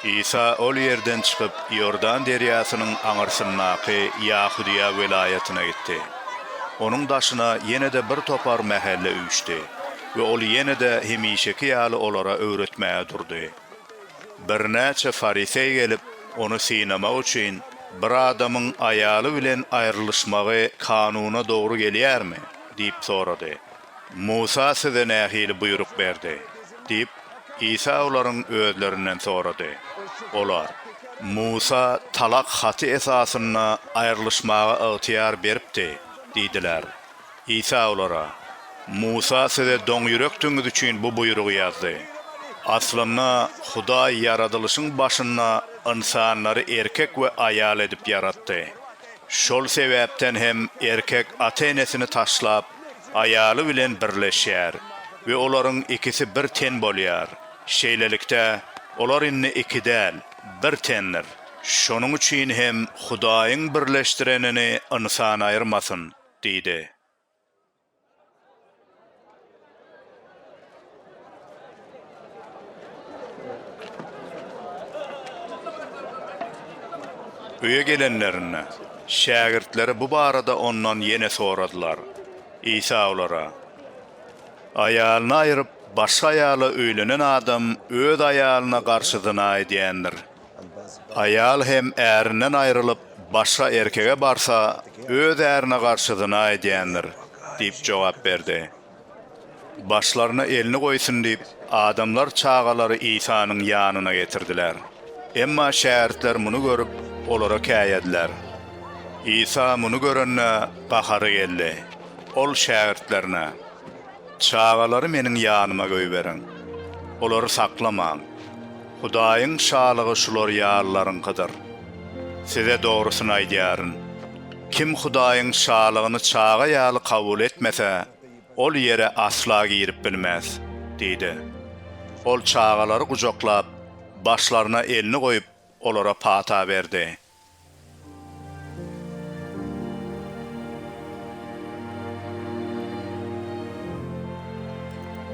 İsa ol yerden çıkıp Yordan deryasının aňyrsyndaky Yahudiýa welayatyna gitdi. Onun daşına yine de bir topar mahelle üýçdi we ol yine de hemişeki ýaly olara öwretmäge durdy. Bir näçe farisey gelip onu synamak üçin bir adamyň aýaly bilen aýrylyşmagy kanuna dogry gelýärmi diýip sorady. Musa size nähili buyruk berdi diýip İsa olaryň özlerinden sorady. Olar, Musa talak haty esasyna aýrylyşmaga ygtyýar beripdi diýdiler. İsa olara, Musa size doň ýürekdiňiz üçin bu buyrugy ýazdy. Aslynda Hudaý yaradylışyň başyna insanlary erkek we aýal edip yaratdy. Şol sebäpden hem erkek ata-enesini taşlap aýaly bilen birleşýär we olaryň ikisi bir ten bolýar. Şeýlelikde olar inni iki däl, bir tendir. Şonuň üçin hem Hudaýyň birleşdirenini insan aýyrmasyn diýdi. Öýe gelenlerine, şägirtleri bu barada ondan yene soradylar. İsa olara, aýalyny aýryp başga aýala öýlenen adam öz aýalyna garşydyna edýändir. Aýal hem ärinden aýrylyp başga erkege barsa öz ärine garşydyna edýändir diýip jogap berdi. Başlaryna elini goýsun diýip adamlar çağalary İsa'nyň ýanyna getirdiler. Emma şähertler muny görüp olara käýediler. İsa muny görenne gahary geldi. Ol şähertlerine, çağalary meniň ýanyma göýberiň. Olary saklamaň. Hudaýyň şalygy şular ýarlaryňkydyr. Size dogrusyny aýdýaryn. Kim Hudaýyň şalygyny çaga ýaly kabul etmese, ol ýere asla girip bilmez, diýdi. Ol çağalary gujaklap, başlaryna elini goýup, olara pata berdi.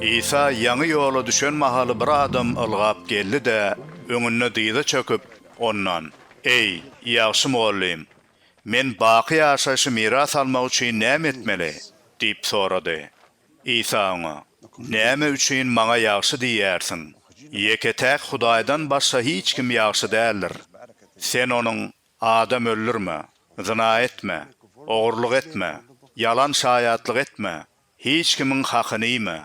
İsa ýaňy ýola düşen mahaly bir adam ylgap geldi de öňüne diýdi çöküp ondan, "Ey, ýagşy muallim, men baky ýaşaşy miras almak üçin näme etmeli?" diýip sorady. İsa oňa, "Näme üçin maňa ýagşy diýersiň? Ýeketäk Hudaýdan başga hiç kim ýagşy däldir. Sen onuň adam öldürme, zina etme, ogurluk etme, yalan şaýatlyk etme, hiç kimin hakyny ýeme,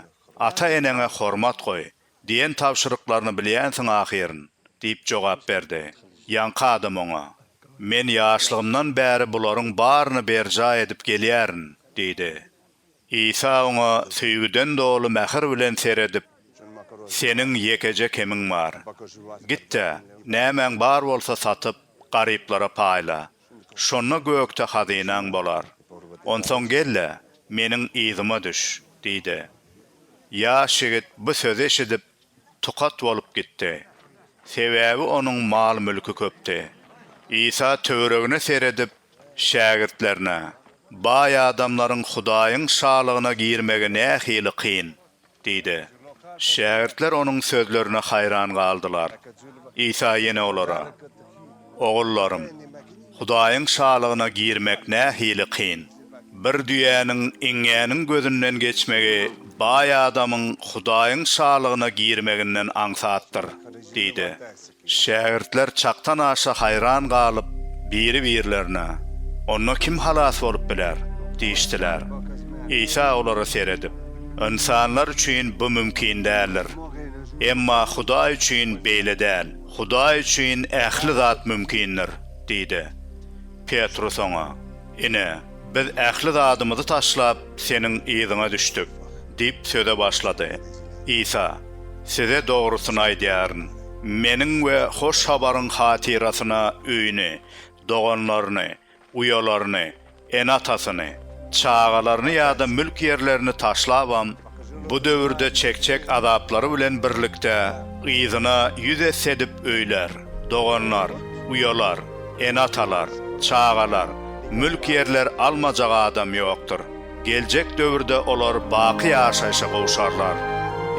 ata-enene hormat goý diýen tawşyryklaryny bilýänsiň ahyryň" diýip jogap berdi. Ýanky adam oňa, "Men ýaşlygymdan bäri bularyň baryny berja edip gelýärin" diýdi. İsa oňa süýgüden dolu mähir bilen seredip, "Seniň ýekeje kemiň bar? Gitde, nämeň bar bolsa satyp, garyplara paýla. Şonda gökde hazynaň bolar. Onsoň gelle, meniň ýzyma düş" diýdi. Ýaş şigit bu sözi eşidip tukat bolup gitdi. Sebäbi onuň mal mülki köpdi. İsa töweregine seredip şägirtlerine, "Baý adamlaryň Hudaýyň şalygyna girmegi nähili kyn" diýdi. Şägirtler onuň sözlerine hayran galdylar. İsa ýene olara, "Ogullarym, Hudaýyň şalygyna girmek nähili kyn. Bir düýäniň iňňäniň gözünden geçmegi baý adamyň Hudaýyň şalygyna girmeginden aňsatdyr" diýdi. Şägirtler çaktan aşa hayran galyp biri-birlerine, "Onda kim halas bolup biler?" diýişdiler. İsa olara seredip, "İnsanlar üçin bu mümkin däldir. Emma Hudaý üçin beýle däl. Hudaý üçin ähli zat mümkindir" diýdi. Petrus oňa, "Ine, biz ähli zadymyzy taşlap seniň ýyzyňa düşdük" diýip söze başlady. İsa, "Size dogrusyny aýdýaryn. Meniň we hoş habaryň hatyrasyna öýüni, doganlaryny, uyalaryny, enatasyny, çağalaryny ýa-da mülk ýerlerini taşlabam, bu döwürde çekçek azaplary bilen birlikde ýyzyna ýüze sedip öýler, doganlar, uyalar, enatalar, çağalar, mülk ýerler almajak adam ýokdur. Geljek döwürde olar baky ýaşaşa gowşarlar.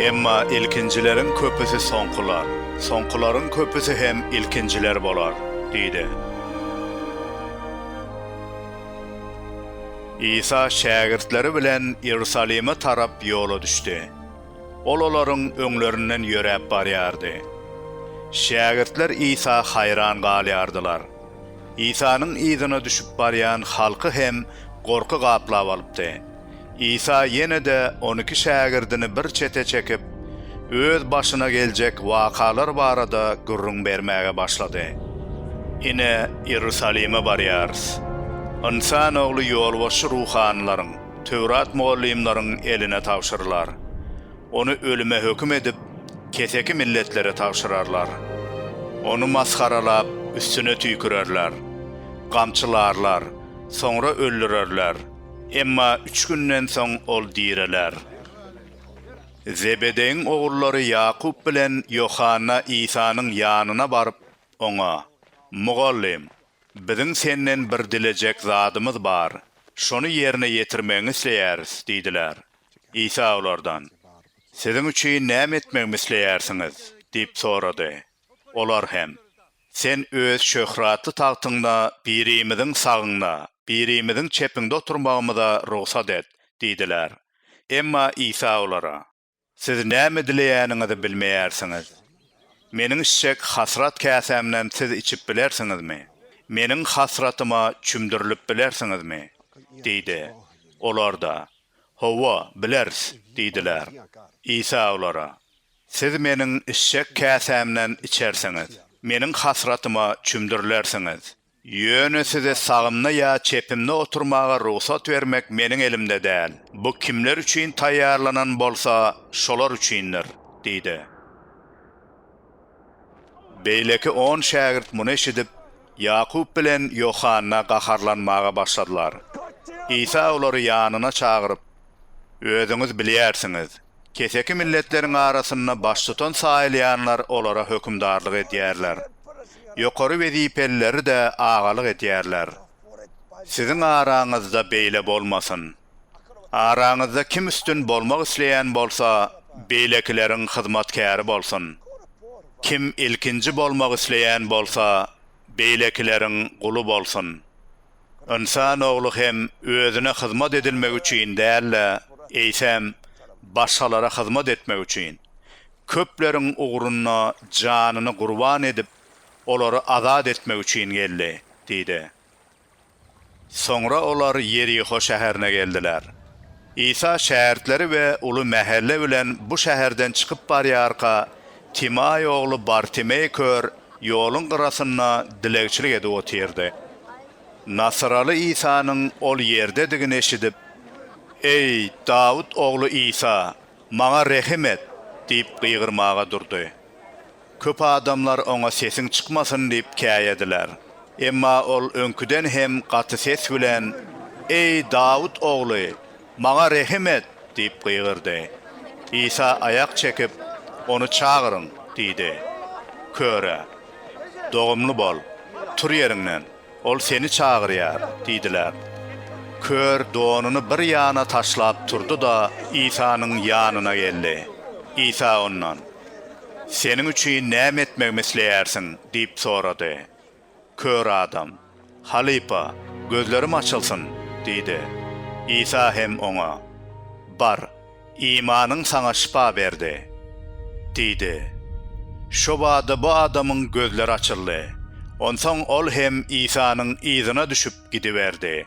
Emma ilkinjilerin köpüsi soňkular. Soňkuların köpüsü hem ilkinjiler bolar, diýdi. İsa şägirdleri bilen Ýerusalime tarap ýola düşdi. Olaryň öňlerinden ýöräp barýardy. Şägirdler İsa hayran galýardylar. İsa'nın izine düşüp barýan halky hem gorky gaplap alypdy. İsa ýene de 12 şägirdini bir çete çekip, öz başyna geljek wakalar barada gürrüň bermäge başlady. Ine Ýerusalime barýarys. İnsan ogly ýolbaşy ruhanlaryň, Tewrat muallimlaryň eline tawşyrlar. Onu ölüme höküm edip, keseki milletlere tawşyrarlar. Onu maskaralap, üstüne tüýkürerler. Gamçylarlar, sonra öldürerler. Emma 3 günden soň ol diýreler. Zebedeýiň ogullary Ýakup bilen Yohanna İsa'nyň ýanyna baryp, oňa: "Mugallim, biziň senden bir dilejek zadymyz bar. Şonu ýerine ýetirmeňi isleýäris" diýdiler. İsa olardan: "Siziň üçin näme etmeňi isleýärsiňiz?" diýip sorady. Olar hem: "Sen öz şöhratly tagtyňda birimiziň sagyňda, birimiziň çepinde oturmagymyza ruhsat et" diýdiler. Emma İsa olara: "Siz näme dileýäniňizi bilmeýärsiňiz. Meniň içjek hasrat käsemden siz içip bilersiňizmi? Meniň hasratyma çümdirilip bilersiňizmi?" diýdi. Olar da: "Howa, bileriz" diýdiler. İsa olara: "Siz meniň içjek käsemden içersiňiz, meniň hasratyma çümdirilersiňiz. Ýöne size sagymna ýa çepimde oturmaga ruhsat vermek meniň elimde däl. Bu kimler üçin taýýarlanan bolsa, şolar üçindir" diýdi. Beýleki 10 şägirt muny eşidip, Ýakup bilen Yohanna gaharlanmaga başladylar. İsa olary ýanyna çagyryp: "Özüňiz bilýärsiňiz, keseki milletleriň arasynda baş tutan saýlyanlar olara hökümdarlyk edýärler. Ýokary wezipelileri de agalyk edýärler. Siziň araňyzda beýle bolmasyn. Araňyzda kim üstün bolmak isleýän bolsa, beýlekileriň hyzmatkary bolsun. Kim ilkinji bolmak isleýän bolsa, beýlekileriň guly bolsun. İnsan ogly hem özüne hyzmat edilmek üçin däl, eýsem başgalara hyzmat etmek üçin köpleriň ugruna janyny gurban edip, olary azad etmek üçin geldi" diýdi. Soňra olar Yeriko şäherine geldiler. İsa şähertleri we uly mähelle bilen bu şäherden çykyp barýarka Timay ogly Bartimey kör ýoluň gyrasynda dilekçilik edip otyrdy. Nasraly İsa'nyň ol ýerdedigini eşidip: "Ey Dawud ogly İsa, maňa rehim et" diýip gıýgyrmaga durdy. Köp adamlar oňa sesiň çykmasyn diýip käýediler. Emma ol öňküden hem gaty ses bilen: "Ey Dawud ogly, maňa rehim et" diýip gıýgyrdy. İsa ayak çekip, "Onu çagyryň" diýdi. "Köre, dogumly bol, tur ýeriňden, ol seni çagyrýar" diýdiler. Kör donuny bir ýana taşlap turdu da İsa'nın ýanyna geldi. İsa ondan: "Seniň üçin näme etmegimi isleýärsiň?" diýip sorady. Kör adam: "Halipa, gözlerim açylsyn" diýdi. İsa hem oňa: "Bar, imanyň saňa şifa berdi" diýdi. Şo wagtda bu adamyň gözleri açyldy. Onsoň ol hem İsa'nın izine düşüp gidiberdi.